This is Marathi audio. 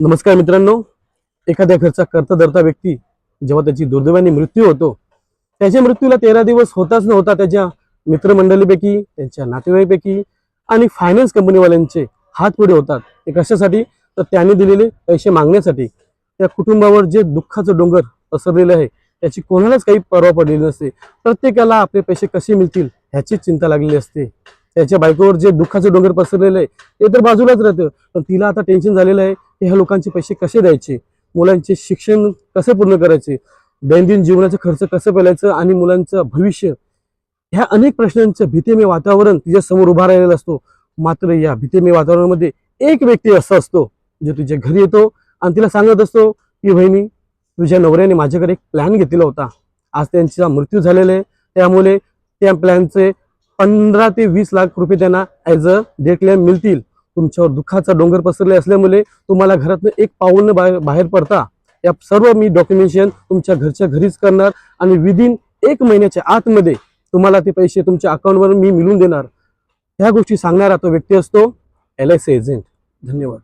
नमस्कार मित्रांनो, एखाद्या घरचा कर्तधर्ता व्यक्ती जेव्हा त्याची दुर्दैवाने मृत्यू होतो, त्याच्या मृत्यूला 13 दिवस होताच नव्हता त्याच्या मित्रमंडळीपैकी, त्यांच्या नातेवाईकपैकी आणि फायनान्स कंपनीवाल्यांचे हात पुढे होतात. ते कशासाठी? तर त्यांनी दिलेले पैसे मागण्यासाठी. त्या कुटुंबावर जे दुःखाचं डोंगर पसरलेलं आहे त्याची कोणालाच काही पर्वा पडलेली नसते. प्रत्येकाला आपले पैसे कसे मिळतील ह्याचीच चिंता लागलेली असते. त्याच्या बायकोवर जे दुःखाचं डोंगर पसरलेलं आहे ते तर बाजूलाच राहतं, पण तिला आता टेन्शन झालेलं आहे की ह्या लोकांचे पैसे कसे द्यायचे, मुलांचे शिक्षण कसे पूर्ण करायचे, दैनंदिन जीवनाचा खर्च कसं पेलायचं आणि मुलांचं भविष्य, ह्या अनेक प्रश्नांचं भीतिमय वातावरण तिच्या समोर उभा राहिलेला असतो. मात्र या भीतिमय वातावरणामध्ये एक व्यक्ती असा असतो जो तिच्या घरी येतो आणि तिला सांगत असतो की बहिणी, तुझ्या नवऱ्याने माझ्याकडे एक प्लॅन घेतलेला होता. आज त्यांचा मृत्यू झालेला आहे, त्यामुळे त्या प्लॅनचे 15 ते 20 लाख रुपये त्यांना ॲज अ डेट क्लेम मिळतील. तुमच्यावर दुःखाचा डोंगर पसरले असल्यामुळे तुम्हाला घरातनं एक पाऊल बाहेर पडता या सर्व मी डॉक्युमेंटेशन तुमच्या घरच्या घरीच करणार आणि विदिन 1 महिन्याच्या आतमध्ये तुम्हाला ते पैसे तुमच्या अकाउंटवर मी मिळवून देणार. ह्या गोष्टी सांगणारा तो व्यक्ती असतो LIC एजंट. धन्यवाद.